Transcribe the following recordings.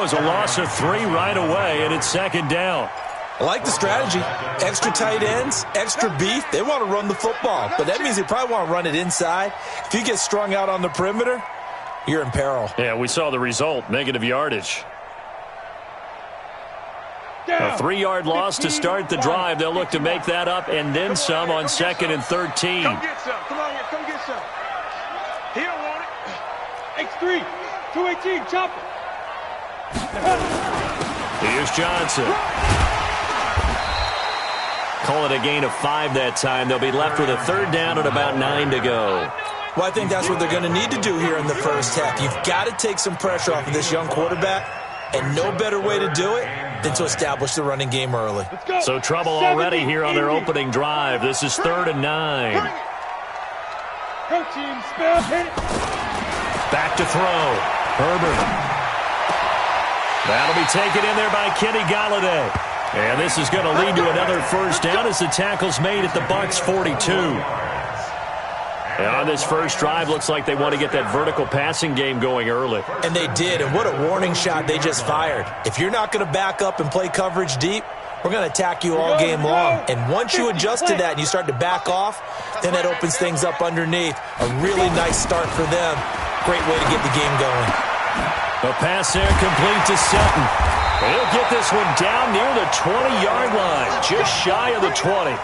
was a loss of 3 right away, and it's second down. I like the strategy. Extra tight ends, extra beef. They want to run the football, but that means they probably want to run it inside. If you get strung out on the perimeter, you're in peril. Yeah, we saw the result, negative yardage. A 3-yard loss to start the drive. They'll look to make that up and then some on 2nd and 13. Come get some. Come on here. Come get some. He don't want it. X3, 218, chop it. Here's Johnson. Call it a gain of 5 that time. They'll be left with a 3rd down and about 9 to go. Well, I think that's what they're going to need to do here in the first half. You've got to take some pressure off of this young quarterback, and no better way to do it than to establish the running game early. So trouble already here on their opening drive. This is 3rd and 9. Go team, spell, hit it. Back to throw. Herbert. That'll be taken in there by Kenny Golladay. And this is going to lead to another first down as the tackle's made at the Bucs 42. And on this first drive, looks like they want to get that vertical passing game going early. And they did, and what a warning shot they just fired. If you're not going to back up and play coverage deep, we're going to attack you all game long. And once you adjust to that and you start to back off, then that opens things up underneath. A really nice start for them. Great way to get the game going. A pass there complete to Sutton. He'll get this one down near the 20-yard line, just shy of the 20.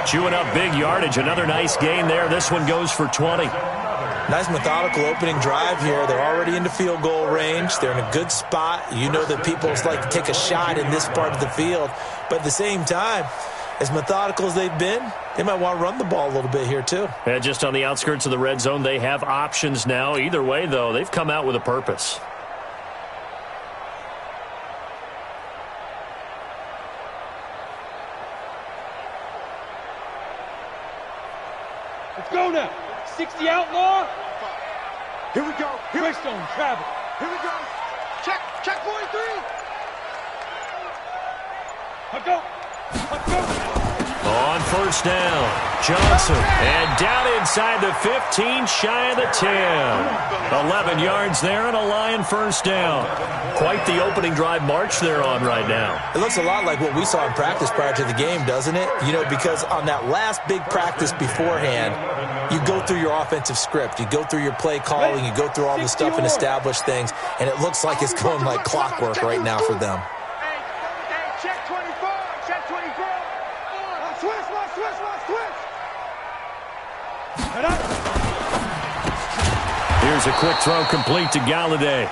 Chewing up big yardage. Another nice gain there. This one goes for 20. Nice methodical opening drive here. They're already into field goal range. They're in a good spot. You know that people like to take a shot in this part of the field. But at the same time, as methodical as they've been, they might want to run the ball a little bit here too. Yeah, just on the outskirts of the red zone, they have options now. Either way, though, they've come out with a purpose. Let's go now. 60 outlaw. Here we go. Greystone travel. Here we go. Check 43. Let's go. Let's go. On first down, Johnson. And down inside the 15, shy of the 10. 11 yards there and a Lion first down. Quite the opening drive march they're on right now. It looks a lot like what we saw in practice prior to the game, doesn't it? You know, because on that last big practice beforehand, you go through your offensive script. You go through your play calling. You go through all the stuff and establish things. And it looks like it's going like clockwork right now for them. Check 24. Check 24. Switch. Here's a quick throw complete to Golladay.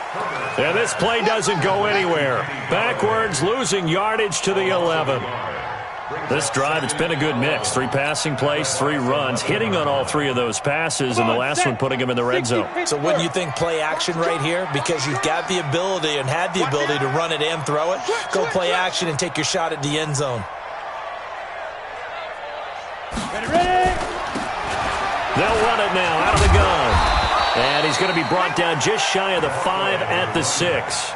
And this play doesn't go anywhere. Backwards, losing yardage to the 11. This drive, it's been a good mix. 3 passing plays, 3 runs, hitting on all 3 of those passes, and the last one putting him in the red zone. So wouldn't you think play action right here? Because you've got the ability and had the ability to run it and throw it. Go play action and take your shot at the end zone. Ready. They'll run it now out of the gun. And he's going to be brought down just shy of the 5 at the 6.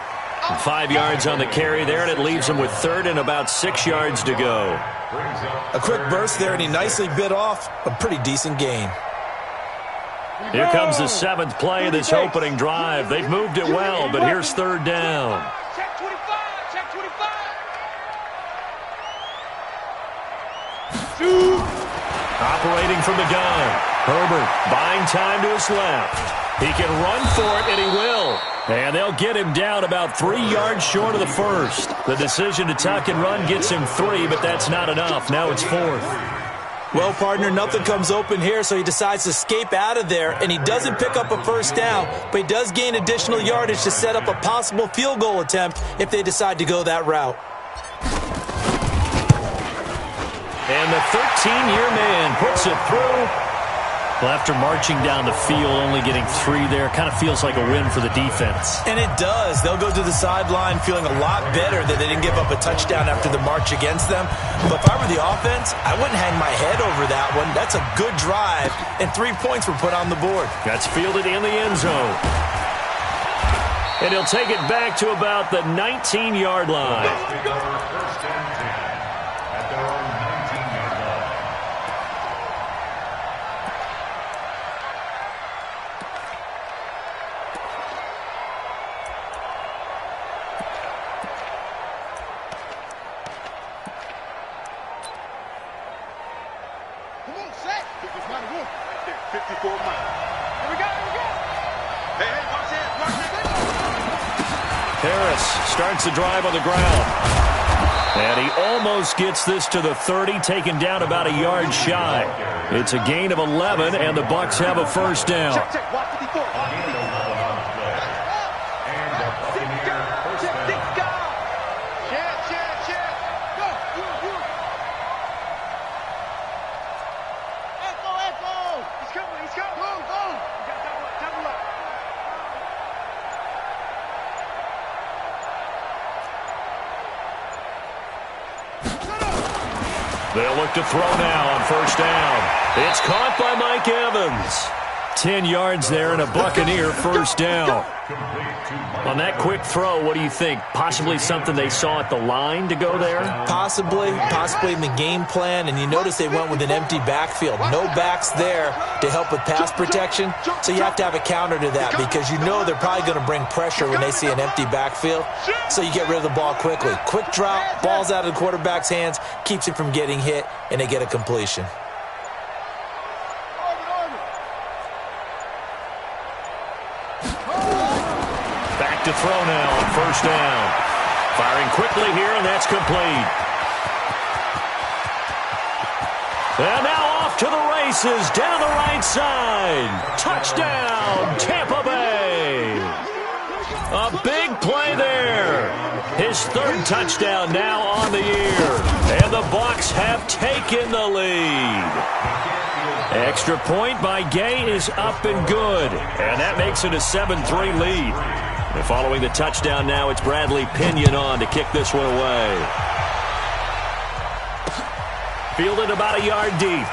5 yards on the carry there, and it leaves him with 3rd and about 6 yards to go. A quick burst there, and he nicely bit off a pretty decent gain. Here comes the 7th play of this opening drive. They've moved it well, but here's 3rd down. Check 25. Check 25. Shoot. Operating from the gun. Herbert buying time to his left. He can run for it, and he will. And they'll get him down about 3 yards short of the first. The decision to tuck and run gets him 3, but that's not enough. Now it's 4th. Well, partner, nothing comes open here, so he decides to escape out of there, and he doesn't pick up a first down, but he does gain additional yardage to set up a possible field goal attempt if they decide to go that route. And the 13-year man puts it through. Well, after marching down the field, only getting 3 there, kind of feels like a win for the defense. And it does. They'll go to the sideline feeling a lot better that they didn't give up a touchdown after the march against them. But if I were the offense, I wouldn't hang my head over that one. That's a good drive, and 3 points were put on the board. That's fielded in the end zone. And he'll take it back to about the 19-yard line. 54 miles. Here we go, here we go. Hey, watch it, watch it. Harris starts the drive on the ground. And he almost gets this to the 30, taken down about a yard shy. It's a gain of 11, and the Bucs have a first down. Check, watch 54. They'll look to throw now on first down. It's caught by Mike Evans. 10 yards there and a Buccaneer first down. On that quick throw, what do you think? Possibly something they saw at the line to go there? Possibly in the game plan, and you notice they went with an empty backfield. No backs there to help with pass protection, so you have to have a counter to that because you know they're probably going to bring pressure when they see an empty backfield, so you get rid of the ball quickly. Quick drop, ball's out of the quarterback's hands, keeps it from getting hit, and they get a completion. To throw now on first down. Firing quickly here, and that's complete. And now off to the races down the right side. Touchdown, Tampa Bay. A big play there. His third touchdown now on the year. And the Bucs have taken the lead. Extra point by Gay is up and good. And that makes it a 7-3 lead. And following the touchdown now, it's Bradley Pinion on to kick this one away. Fielded about a yard deep.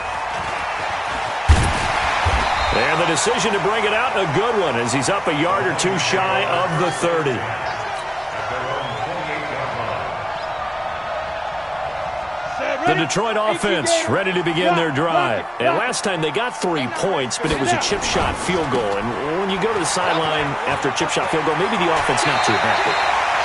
And the decision to bring it out, a good one, as he's up a yard or two shy of the 30. The Detroit offense ready to begin their drive. And last time they got 3 points, but it was a chip shot field goal. And when you go to the sideline after a chip shot field goal, maybe the offense not too happy.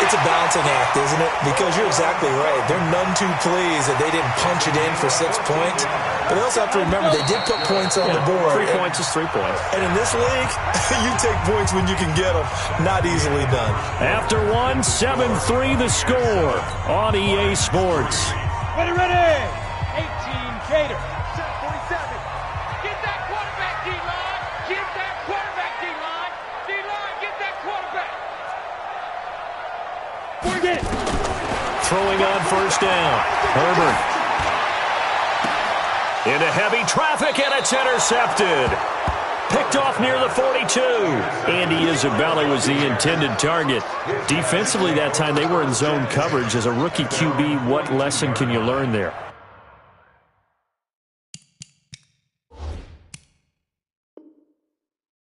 It's a balancing act, isn't it? Because you're exactly right. They're none too pleased that they didn't punch it in for 6 points. But they also have to remember they did put points on the board. 3 points is 3 points. And in this league, you take points when you can get them. Not easily done. After one, 7-3 the score on EA Sports. Ready, ready. 18 Gator. 47. Get that quarterback, D-line. Get that quarterback, D-line. D-line, get that quarterback. Forget. Throwing on first down. Herbert. Into heavy traffic, and it's intercepted. Picked off near the 42. Andy Isabella was the intended target. Defensively that time, they were in zone coverage. As a rookie QB, what lesson can you learn there?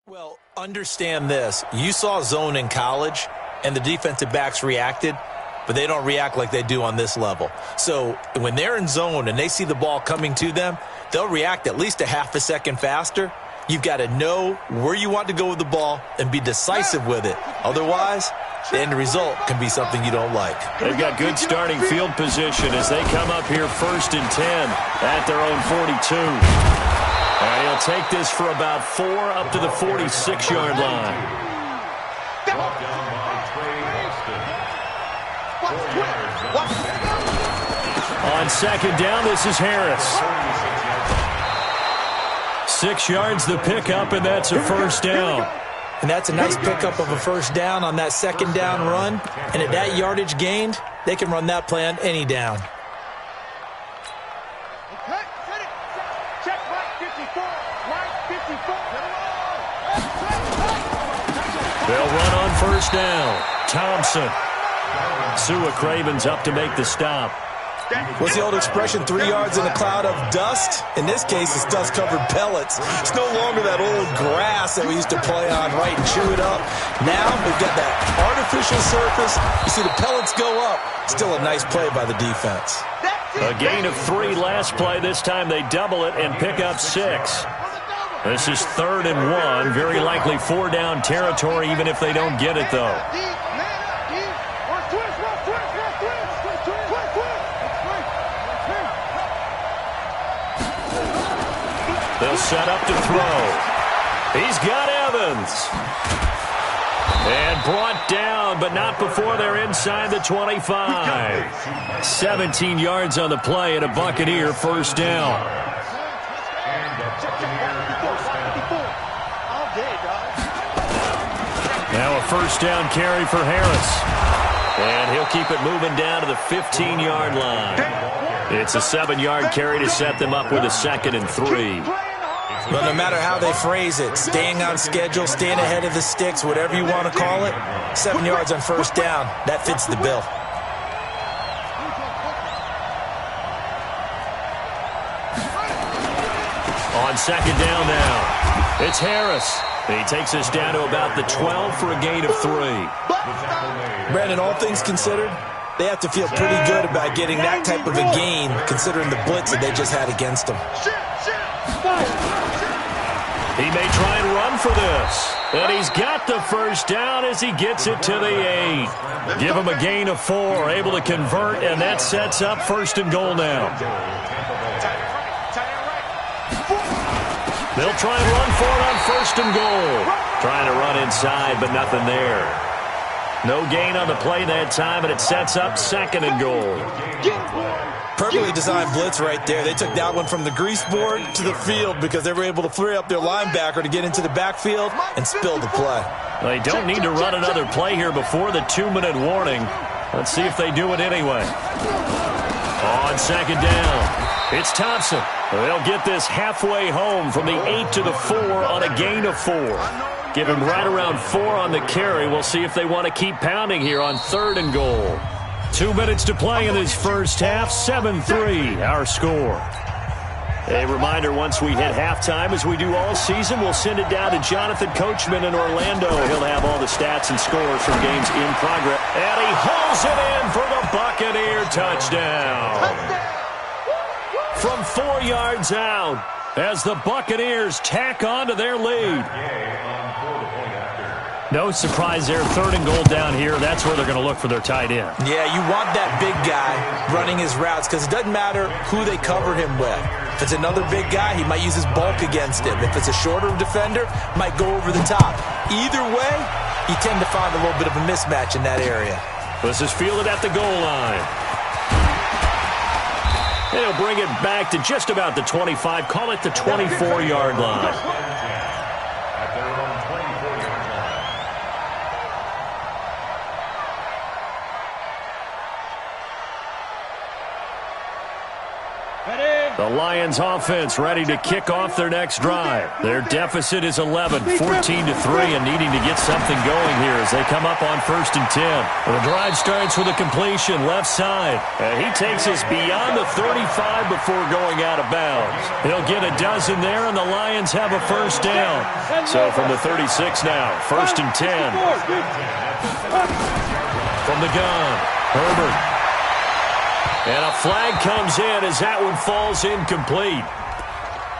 Well, understand this. You saw zone in college, and the defensive backs reacted, but they don't react like they do on this level. So when they're in zone and they see the ball coming to them, they'll react at least a half a second faster. You've got to know where you want to go with the ball and be decisive with it. Otherwise, the end result can be something you don't like. They've got good starting field position as they come up here 1st and 10 at their own 42. And he'll take this for about 4 up to the 46-yard line. On second down, this is Harris. 6 yards the pickup, and that's a first down. And that's a nice pickup of a first down on that second down run. And at that yardage gained, they can run that play on any down. Check right 54. Right 54. They'll run on first down. Thompson. Sua Craven's up to make the stop. What's the old expression, 3 yards in a cloud of dust? In this case, it's dust-covered pellets. It's no longer that old grass that we used to play on, right, and chew it up. Now we've got that artificial surface. You see the pellets go up. Still a nice play by the defense. A gain of 3 last play. This time they double it and pick up 6. This is 3rd and 1. Very likely 4-down territory, even if they don't get it, though. They'll set up to throw. He's got Evans. And brought down, but not before they're inside the 25. 17 yards on the play and a Buccaneer first down. Now a first down carry for Harris. And he'll keep it moving down to the 15-yard line. It's a 7-yard carry to set them up with a 2nd and 3. Well, no matter how they phrase it, staying on schedule, staying ahead of the sticks, whatever you want to call it, 7 yards on first down, that fits the bill. On 2nd down now, it's Harris. He takes us down to about the 12 for a gain of 3. Brandon, all things considered, they have to feel pretty good about getting that type of a gain, considering the blitz that they just had against them. He may try and run for this. And he's got the first down as he gets it to the 8. Give him a gain of 4, able to convert, and that sets up 1st and goal now. They'll try and run for it on 1st and goal. Trying to run inside, but nothing there. No gain on the play that time, and it sets up 2nd and goal. Perfectly designed blitz right there. They took that one from the grease board to the field because they were able to free up their linebacker to get into the backfield and spill the play. They don't need to run another play here before the 2-minute warning. Let's see if they do it anyway. On 2nd down, it's Thompson. They'll get this halfway home from the 8 to the 4 on a gain of 4. Give him right around 4 on the carry. We'll see if they want to keep pounding here on 3rd and goal. 2 minutes to play in this first half. 7-3, our score. A reminder, once we hit halftime, as we do all season, we'll send it down to Jonathan Coachman in Orlando. He'll have all the stats and scores from games in progress. And he hauls it in for the Buccaneer touchdown. From 4 yards out, as the Buccaneers tack on to their lead. No surprise there, 3rd and goal down here. That's where they're going to look for their tight end. Yeah, you want that big guy running his routes because it doesn't matter who they cover him with. If it's another big guy, he might use his bulk against him. If it's a shorter defender, might go over the top. Either way, you tend to find a little bit of a mismatch in that area. This is fielded at the goal line. And he'll bring it back to just about the 25, call it the 24-yard line. The Lions offense ready to kick off their next drive. Their deficit is 11, 14-3, and needing to get something going here as they come up on 1st and 10. The drive starts with a completion left side. And he takes us beyond the 35 before going out of bounds. He'll get a dozen there, and the Lions have a first down. So from the 36 now, 1st and 10. From the gun, Herbert. And a flag comes in as that one falls incomplete.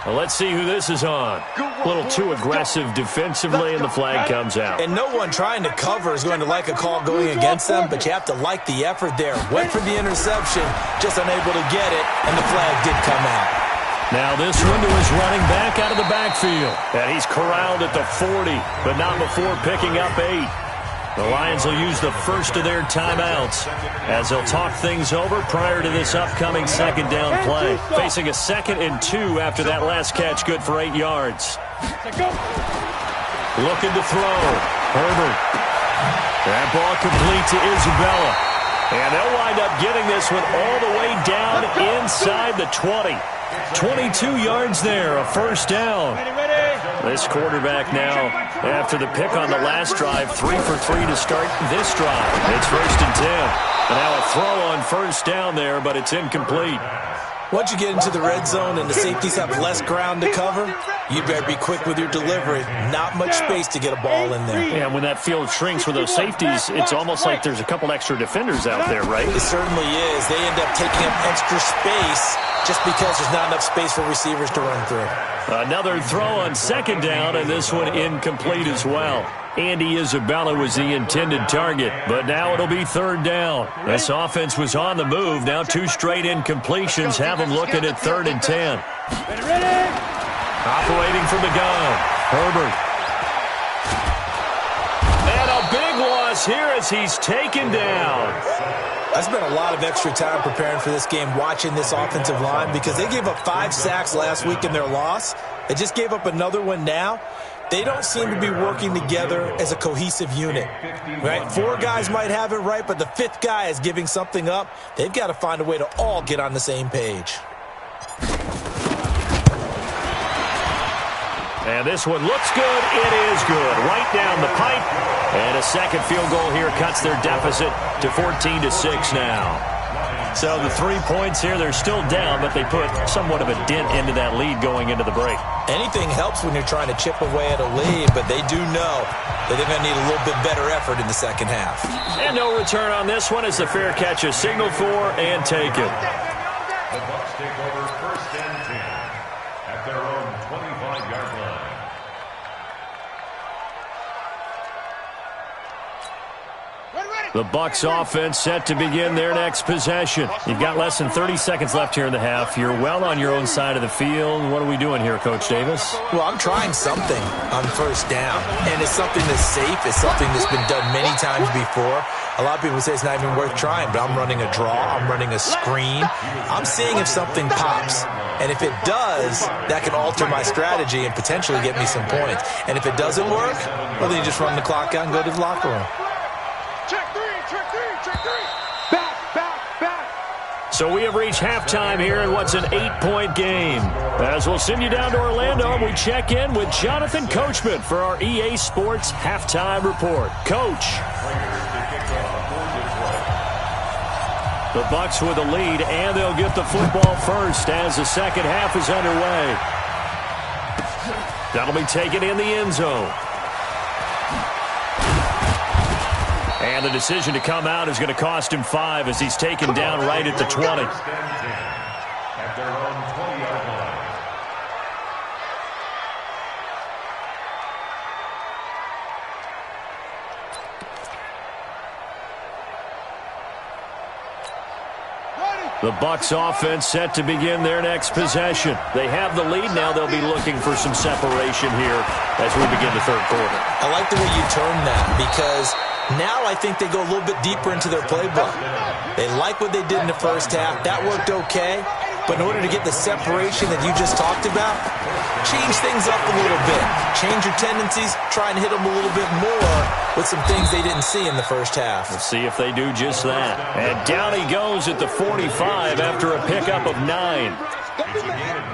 Well, let's see who this is on. A little too aggressive defensively, and the flag comes out. And no one trying to cover is going to like a call going against them, but you have to like the effort there. Went for the interception, just unable to get it, and the flag did come out. Now this one to his running back out of the backfield. And he's corralled at the 40, but not before picking up 8. The Lions will use the first of their timeouts as they'll talk things over prior to this upcoming 2nd down play. Facing a 2nd and 2 after that last catch, good for 8 yards. Looking to throw. Herbert. That ball complete to Isabella. And they'll wind up getting this one all the way down inside the 20. 22 yards there, a first down. This quarterback now, after the pick on the last drive, 3 for 3 to start this drive. It's 1st and 10. And now a throw on first down there, but it's incomplete. Once you get into the red zone and the safeties have less ground to cover, you better be quick with your delivery. Not much space to get a ball in there. Yeah, when that field shrinks with those safeties, it's almost like there's a couple extra defenders out there, right? It certainly is. They end up taking up extra space just because there's not enough space for receivers to run through. Another throw on 2nd down, and this one incomplete as well. Andy Isabella was the intended target, but now it'll be 3rd down. This offense was on the move. Now 2 straight incompletions have them looking at 3rd and 10. Operating from the gun. Herbert. And a big loss here as he's taken down. I spent a lot of extra time preparing for this game watching this offensive line because they gave up 5 sacks last week in their loss. They just gave up another one now. They don't seem to be working together as a cohesive unit. Right? 4 guys might have it right, but the 5th guy is giving something up. They've got to find a way to all get on the same page. And this one looks good. It is good. Right down the pipe. And a second field goal here cuts their deficit to 14-6 now. So the 3 points here, they're still down, but they put somewhat of a dent into that lead going into the break. Anything helps when you're trying to chip away at a lead, but they do know that they're going to need a little bit better effort in the second half. And no return on this one as the fair catch is signaled for and taken. The Bucs take over 1st and 10 at their own 25-yard line. The Bucs offense set to begin their next possession. You've got less than 30 seconds left here in the half. You're well on your own side of the field. What are we doing here, Coach Davis? Well, I'm trying something on 1st down, and it's something that's safe. It's something that's been done many times before. A lot of people say it's not even worth trying, but I'm running a draw. I'm running a screen. I'm seeing if something pops. And if it does, that can alter my strategy and potentially get me some points. And if it doesn't work, well, then you just run the clock out and go to the locker room. So we have reached halftime here in what's an 8-point game. As we'll send you down to Orlando, we check in with Jonathan Coachman for our EA Sports Halftime Report. Coach. The Bucs with a lead, and they'll get the football first as the second half is underway. That'll be taken in the end zone. And the decision to come out is going to cost him 5 as he's taken down right at the 20. At their own 20-yard line. The Bucs offense set to begin their next possession. They have the lead. Now they'll be looking for some separation here as we begin the third quarter. I like the way you turn that because now I think they go a little bit deeper into their playbook. They like what they did in the first half. That worked okay. But in order to get the separation that you just talked about, change things up a little bit. Change your tendencies. Try and hit them a little bit more with some things they didn't see in the first half. Let's see if they do just that. And down he goes at the 45 after a pickup of 9.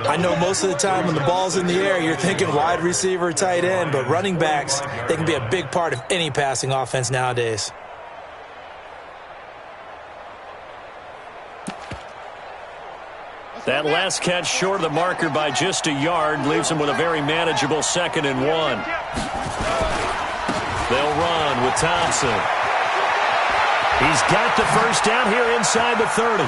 I know most of the time when the ball's in the air, you're thinking wide receiver, tight end, but running backs, they can be a big part of any passing offense nowadays. That last catch short of the marker by just a yard leaves him with a very manageable 2nd and 1. They'll run with Thompson. He's got the first down here inside the 30.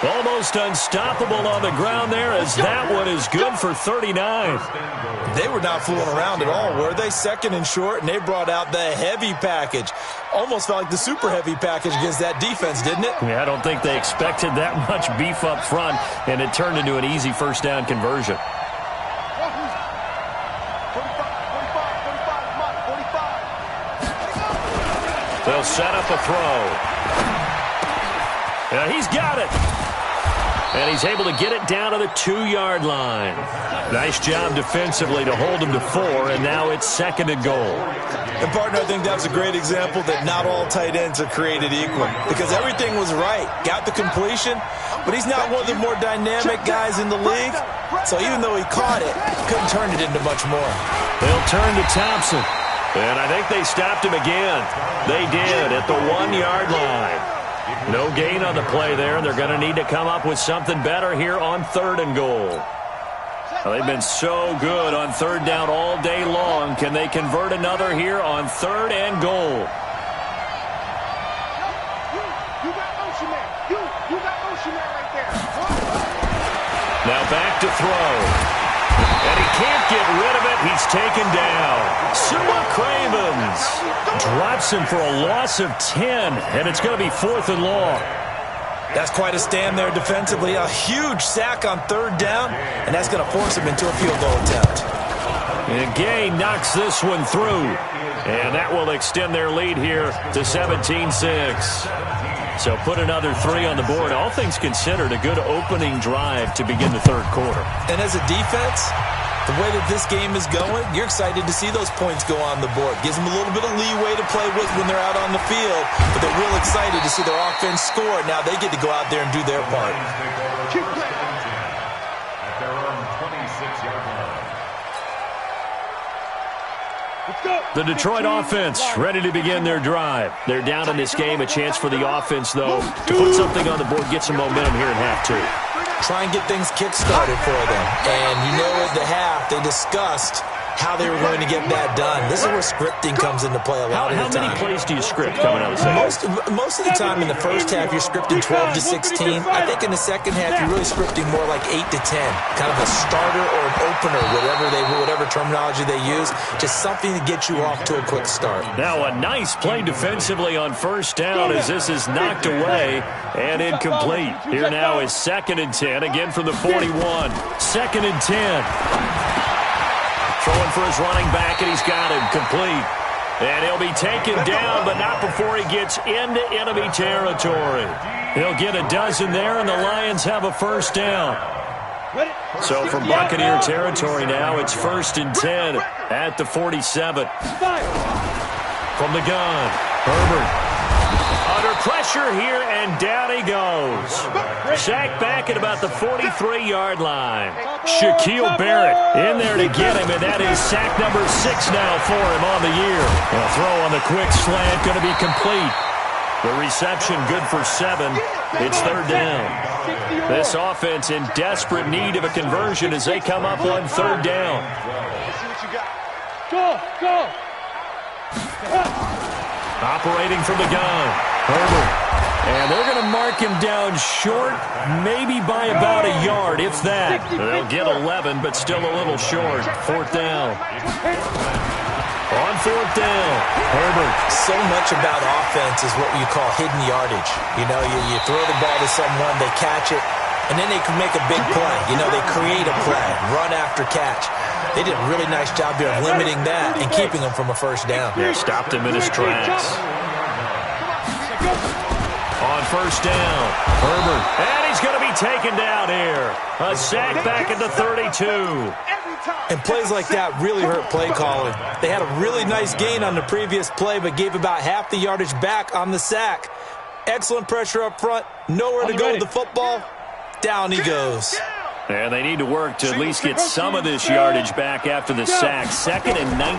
Almost unstoppable on the ground there as that one is good for 39. They were not fooling around at all, were they? 2nd and short, and they brought out the heavy package. Almost felt like the super heavy package against that defense, didn't it? Yeah, I don't think they expected that much beef up front, and it turned into an easy first down conversion. They'll set up a throw. Yeah, he's got it. And he's able to get it down to the 2-yard line. Nice job defensively to hold him to 4, and now it's 2nd and goal. And, partner, I think that's a great example that not all tight ends are created equal because everything was right. Got the completion, but he's not one of the more dynamic guys in the league. So even though he caught it, couldn't turn it into much more. They'll turn to Thompson. And I think they stopped him again. They did at the 1-yard line. No gain on the play there. They're going to need to come up with something better here on 3rd and goal. Well, they've been so good on 3rd down all day long. Can they convert another here on 3rd and goal? Now back to throw. And he can't get rid of it. He's taken down. Sua Cravens drops him for a loss of 10, and it's going to be 4th and long. That's quite a stand there defensively. A huge sack on third down, and that's going to force him into a field goal attempt. And Gay knocks this one through, and that will extend their lead here to 17-6. So put another 3 on the board. All things considered, a good opening drive to begin the third quarter. And as a defense, the way that this game is going, you're excited to see those points go on the board. Gives them a little bit of leeway to play with when they're out on the field, but they're real excited to see their offense score. Now they get to go out there and do their part. At their own 26-yard line. The Detroit offense ready to begin their drive. They're down in this game. A chance for the offense, though, to put something on the board, get some momentum here in half 2. Try and get things kick-started for them. And you know at the half, they discussed how they were going to get that done. This is where scripting comes into play a lot of the time. How many plays do you script coming out of the second? Most of the time in the first half, you're scripting 12 to 16. I think in the second half, you're really scripting more like 8 to 10. Kind of a starter or an opener, whatever terminology they use. Just something to get you off to a quick start. Now a nice play defensively on first down as this is knocked away and incomplete. Here now is 2nd and 10, again from the 41. 2nd and 10. Throwing for his running back, and he's got him complete. And he'll be taken down, but not before he gets into enemy territory. He'll get a dozen there, and the Lions have a first down. So from Buccaneer territory now, it's 1st and 10 at the 47. From the gun, Herbert. Under pressure here, and down he goes. Sacked back at about the 43-yard line. Shaquille Barrett in there to get him, and that is sack number 6 now for him on the year. A throw on the quick slant going to be complete. The reception good for 7. It's 3rd down. This offense in desperate need of a conversion as they come up on 3rd down. Go! Operating from the gun, Herbert. And they're going to mark him down short, maybe by about a yard, if that. They'll get 11, but still a little short. 4th down. On 4th down, Herbert. So much about offense is what you call hidden yardage. You know, you throw the ball to someone, they catch it, and then they can make a big play. You know, they create a play, run after catch. They did a really nice job here of limiting that and keeping him from a first down. They stopped him in his tracks. On 1st down, Herbert. And he's going to be taken down here. A sack back at the 32. And plays like that really hurt play calling. They had a really nice gain on the previous play, but gave about half the yardage back on the sack. Excellent pressure up front. Nowhere to go with the football. Down he goes. And they need to work to at least get some of this yardage back after the sack. 2nd and 19.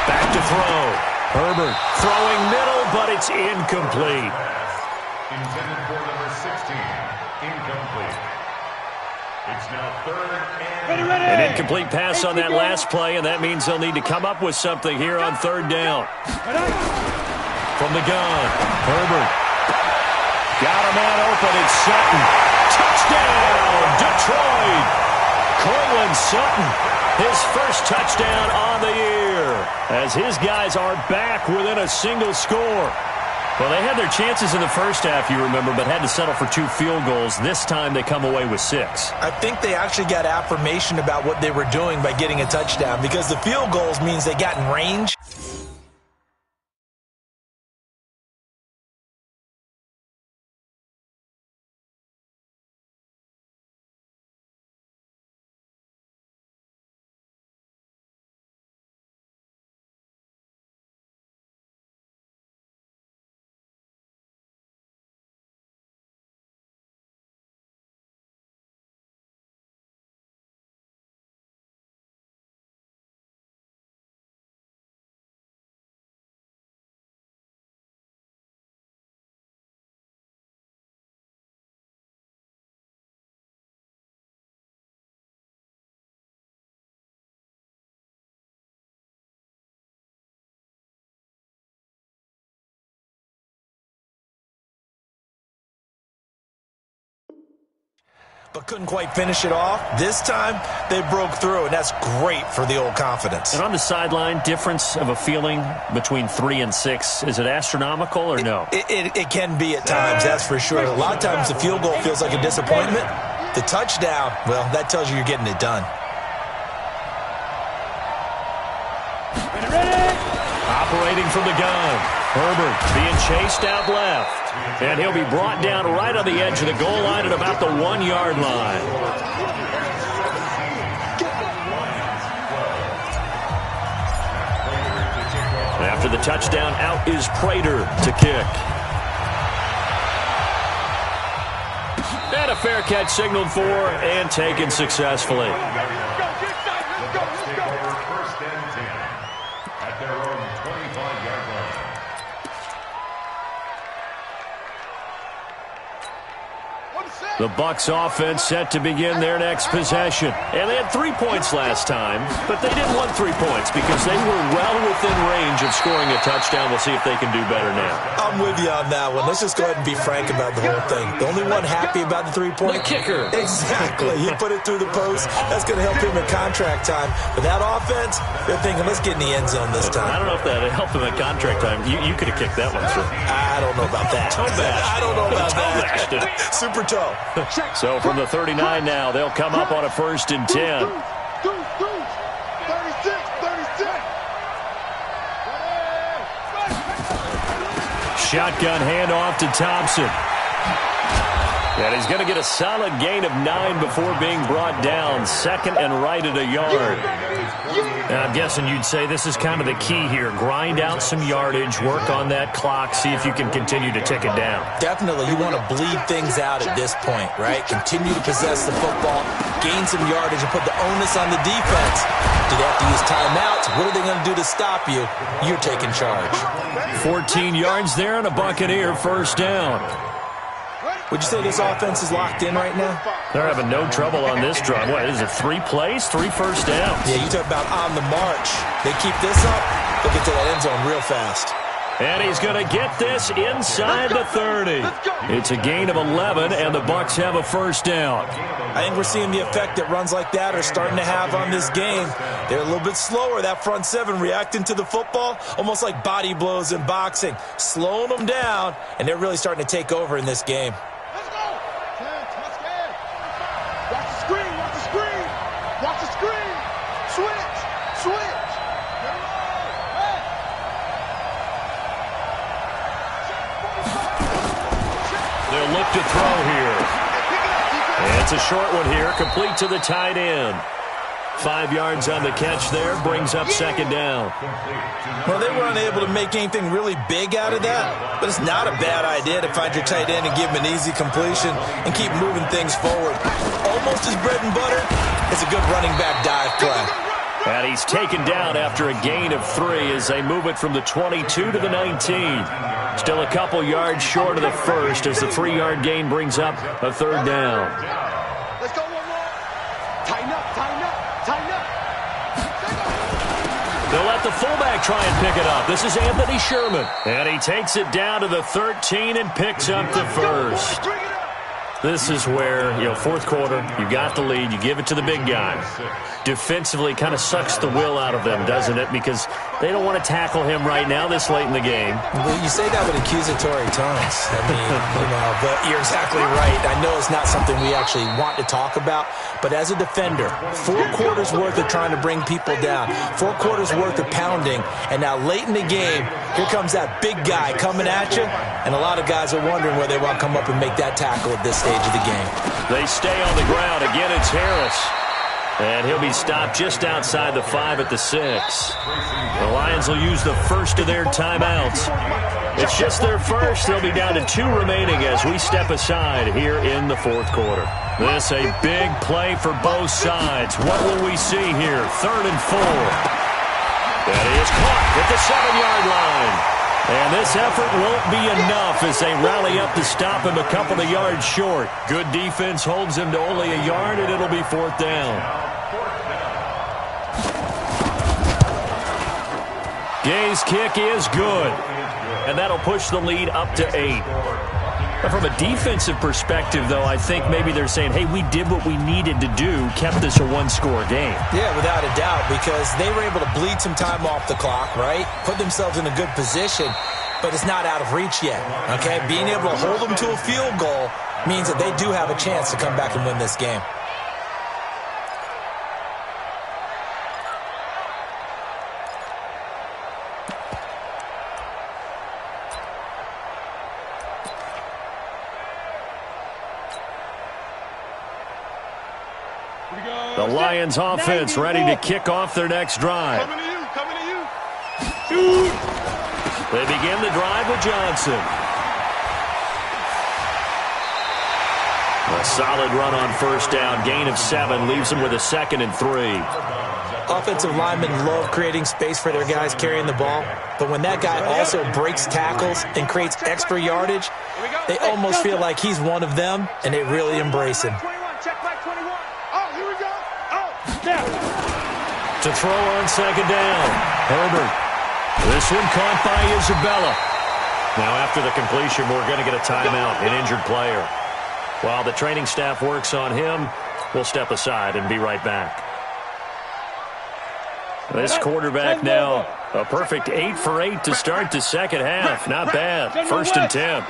Back to throw. Herbert throwing middle, but it's incomplete. Intended for number 16. Incomplete. It's now 3rd and... An incomplete pass on that last play, and that means they'll need to come up with something here on 3rd down. From the gun, Herbert. Got a man open, it's Sutton. Touchdown, Detroit! Cortland Sutton, his first touchdown on the year, as his guys are back within a single score. Well, they had their chances in the first half, you remember, but had to settle for 2 field goals. This time they come away with 6. I think they actually got affirmation about what they were doing by getting a touchdown, because the field goals means they got in range. but couldn't quite finish it off. This time, they broke through, and that's great for the old confidence. And on the sideline, difference of a feeling between 3 and 6, is it astronomical or no? It can be at times, that's for sure. A lot of times the field goal feels like a disappointment. The touchdown, well, that tells you you're getting it done. Operating from the gun, Herbert being chased out left. And he'll be brought down right on the edge of the goal line at about the 1-yard line. After the touchdown, out is Prater to kick. And a fair catch signaled for and taken successfully. The Bucs offense set to begin their next possession. And they had 3 points last time, but they didn't want 3 points because they were well within range of scoring a touchdown. We'll see if they can do better now. I'm with you on that one. Let's just go ahead and be frank about the whole thing. The only one happy about the 3-point? The kicker. Exactly. He put it through the post. That's going to help him at contract time. But that offense, they're thinking, let's get in the end zone this time. I don't know if that helped him at contract time. You could have kicked that one through. I don't know about that. Toe bash. I don't know about Toe that. bashed it. Super toe. So from the 39 now, they'll come up on a 1st and 10. 36. Shotgun handoff to Thompson. And he's going to get a solid gain of 9 before being brought down. 2nd and right at a yard. Now, I'm guessing you'd say this is kind of the key here. Grind out some yardage, work on that clock, see if you can continue to tick it down. Definitely, you want to bleed things out at this point, right? Continue to possess the football, gain some yardage, and put the onus on the defense. Do they have to use timeouts? What are they going to do to stop you? You're taking charge. 14 yards there and a Buccaneer 1st down. Would you say this offense is locked in right now? They're having no trouble on this drive. What, is it 3 plays, 3 first downs? Yeah, you talk about on the march. They keep this up, they'll get to that end zone real fast. And he's going to get this inside the 30. It's a gain of 11, and the Bucs have a 1st down. I think we're seeing the effect that runs like that are starting to have on this game. They're a little bit slower, that front 7 reacting to the football, almost like body blows in boxing, slowing them down, and they're really starting to take over in this game. They'll look to throw here. And it's a short one here, complete to the tight end. 5 yards on the catch there, brings up 2nd down. Well, they were unable to make anything really big out of that, but it's not a bad idea to find your tight end and give him an easy completion and keep moving things forward. Almost his bread and butter. It's a good running back dive play. And he's taken down after a gain of 3 as they move it from the 22 to the 19. Still a couple yards short of the 1st as the 3-yard gain brings up a 3rd down. Let's go one more. Tighten up. They'll let the fullback try and pick it up. This is Anthony Sherman. And he takes it down to the 13 and picks up the 1st. This is where, 4th quarter, you got the lead, you give it to the big guy. Defensively, kind of sucks the will out of them, doesn't it? Because they don't want to tackle him right now this late in the game. Well, you say that with accusatory tones. I mean, but you're exactly right. I know it's not something we actually want to talk about, but as a defender, 4 quarters worth of trying to bring people down, 4 quarters worth of pounding, and now late in the game, here comes that big guy coming at you, and a lot of guys are wondering whether they want to come up and make that tackle at this stage of the game. They stay on the ground. Again, it's Harris. And he'll be stopped just outside the 5 at the 6. The Lions will use the first of their timeouts. It's just their first. They'll be down to 2 remaining as we step aside here in the 4th quarter. This a big play for both sides. What will we see here? 3rd and 4. That is caught at the 7-yard line. And this effort won't be enough as they rally up to stop him a couple of yards short. Good defense holds him to only a yard, and it'll be 4th down. Gay's kick is good, and that'll push the lead up to 8. From a defensive perspective, though, I think maybe they're saying, hey, we did what we needed to do, kept this a one-score game. Yeah, without a doubt, because they were able to bleed some time off the clock, right? Put themselves in a good position, but it's not out of reach yet, okay? Being able to hold them to a field goal means that they do have a chance to come back and win this game. The Lions offense ready to kick off their next drive. Coming to you, coming to you. Shoot! They begin the drive with Johnson. A solid run on first down. Gain of 7 leaves them with a 2nd and 3. Offensive linemen love creating space for their guys carrying the ball, but when that guy also breaks tackles and creates extra yardage, they almost feel like he's one of them, and they really embrace him. To throw on second down, Herbert. This one caught by Isabella. Now after the completion, we're going to get a timeout, an injured player. While the training staff works on him, we'll step aside and be right back. This quarterback now, a perfect 8 for 8 to start the second half. Not bad. 1st and 10.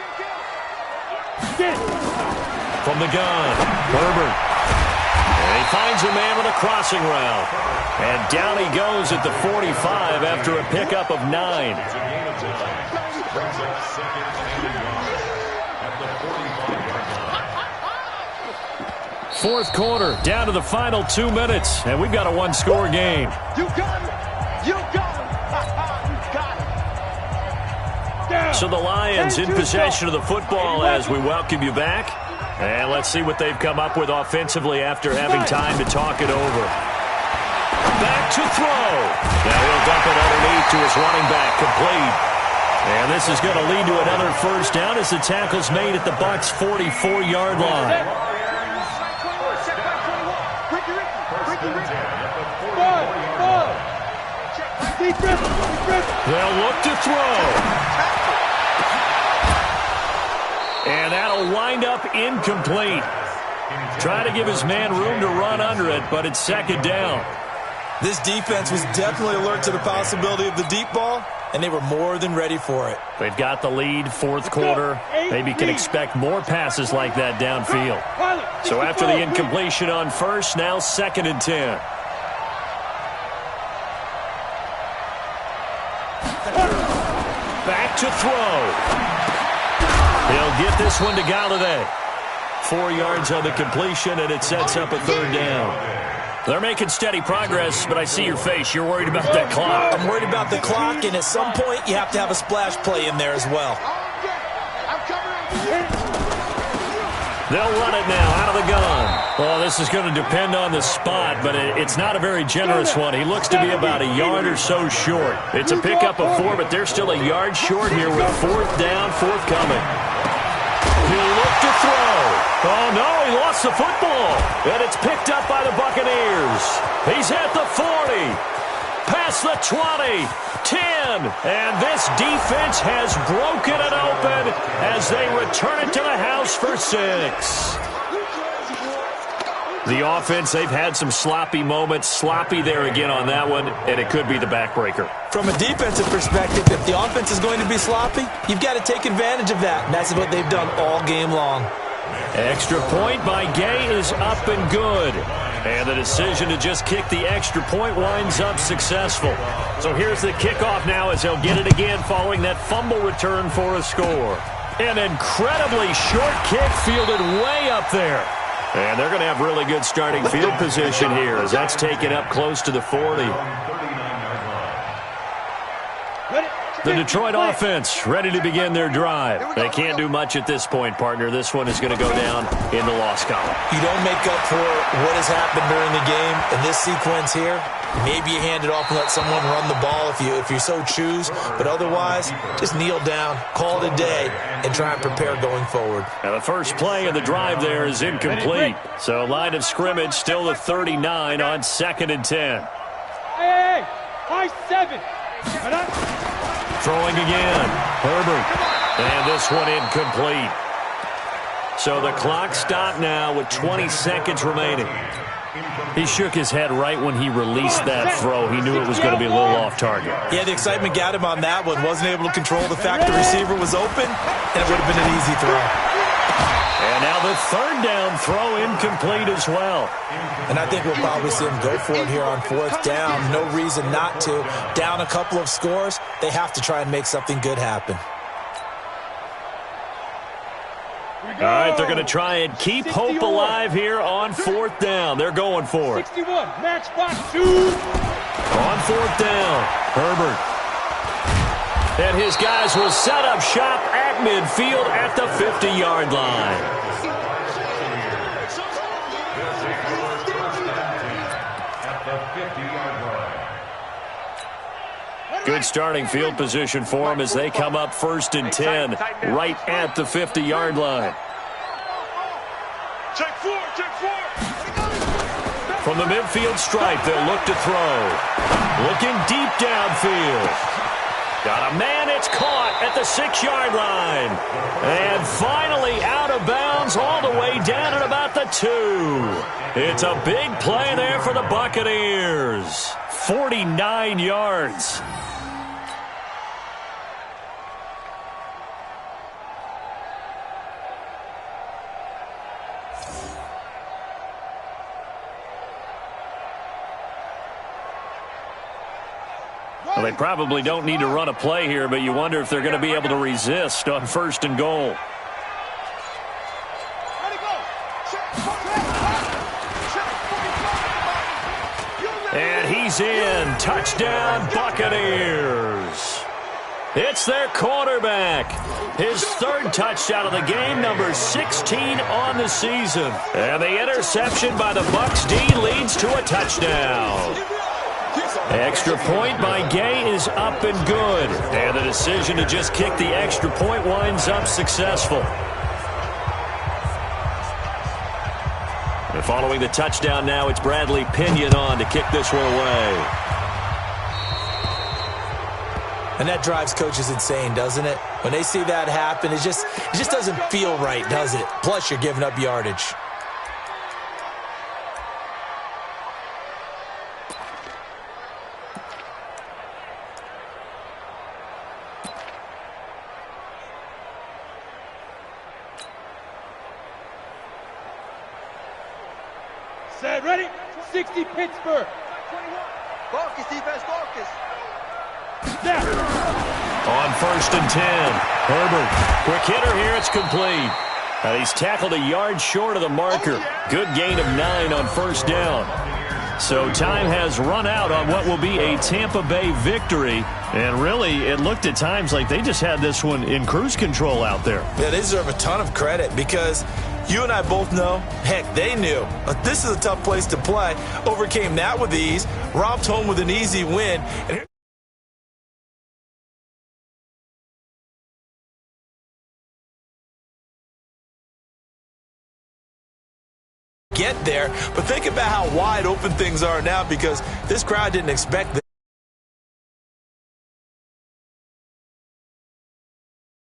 From the gun, Herbert. And he finds a man with a crossing route. And down he goes at the 45 after a pickup of 9. Fourth quarter, down to the final 2 minutes, and we've got a one-score game. You got it. You got it. You got it. Down. So the Lions in possession of the football as we welcome you back. And let's see what they've come up with offensively after having time to talk it over. Back to throw. Now he'll dump it underneath to his running back, complete. And this is going to lead to another first down as the tackle's made at the Bucs' 44-yard line. They'll look to throw. And that'll wind up incomplete. Trying to give his man room to run under it, but it's second down. This defense was definitely alert to the possibility of the deep ball, and they were more than ready for it. They've got the lead, fourth quarter. Maybe can expect more passes like that downfield. So after the incompletion on first, now 2nd and 10. Back to throw. He'll get this one to Galladay. 4 yards on the completion, and it sets up a third down. They're making steady progress, but I see your face. You're worried about that clock. I'm worried about the clock, and at some point, you have to have a splash play in there as well. They'll run it now out of the gun. Well, this is going to depend on the spot, but it's not a very generous one. He looks to be about a yard or so short. It's a pickup of 4, but they're still a yard short here with 4th down, forthcoming. He'll look to throw. Oh, no, he lost the football. And it's picked up by the Buccaneers. He's at the 40. Past the 20. 10. And this defense has broken it open as they return it to the house for 6. The offense, they've had some sloppy moments. Sloppy there again on that one, and it could be the backbreaker. From a defensive perspective, if the offense is going to be sloppy, you've got to take advantage of that, and that's what they've done all game long. Extra point by Gay is up and good. And the decision to just kick the extra point winds up successful. So here's the kickoff now as they'll get it again following that fumble return for a score. An incredibly short kick fielded way up there. And they're going to have really good starting field position here as that's taken up close to the 40. The Detroit offense ready to begin their drive. They can't do much at this point, partner. This one is going to go down in the loss column. You don't make up for what has happened during the game in this sequence here. Maybe you hand it off and let someone run the ball if you so choose. But otherwise, just kneel down, call it a day, and try and prepare going forward. Now the first play of the drive there is incomplete. So line of scrimmage still the 39 on 2nd and 10. Hey, high 7. Throwing again. Herbert. And this one incomplete. So the clock stopped now with 20 seconds remaining. He shook his head right when he released that throw. He knew it was going to be a little off target. Yeah, the excitement got him on that one. Wasn't able to control the fact the receiver was open, and it would have been an easy throw. And now the third down throw incomplete as well. And I think we'll probably see him go for it here on fourth down. No reason not to. Down a couple of scores, they have to try and make something good happen. All right, they're going to try and keep hope alive here on fourth down. They're going for it. 61, match box 2. On fourth down, Herbert. And his guys will set up shop at midfield at the 50-yard line. Good starting field position for them as they come up 1st and 10 right at the 50-yard line. Check 4, check 4. From the midfield stripe, they'll look to throw. Looking deep downfield. Got a man, it's caught at the 6-yard line. And finally out of bounds all the way down at about the 2. It's a big play there for the Buccaneers. 49 yards. Well, they probably don't need to run a play here, but you wonder if they're going to be able to resist on 1st and goal. And he's in. Touchdown, Buccaneers. It's their quarterback. His 3rd touchdown of the game, number 16 on the season. And the interception by the Bucs D leads to a touchdown. Extra point by Gay is up and good. And the decision to just kick the extra point winds up successful. And following the touchdown now, it's Bradley Pinion on to kick this one away. And that drives coaches insane, doesn't it? When they see that happen, it just doesn't feel right, does it? Plus, you're giving up yardage. Set, ready? 60, Pittsburgh. Focus, defense, focus. Snap. On 1st and 10, Herbert. Quick hitter here, it's complete. He's tackled a yard short of the marker. Good gain of 9 on 1st down. So time has run out on what will be a Tampa Bay victory. And really, it looked at times like they just had this one in cruise control out there. Yeah, they deserve a ton of credit because you and I both know, heck, they knew. But this is a tough place to play. Overcame that with ease, romped home with an easy win. And get there, but think about how wide open things are now because this crowd didn't expect this.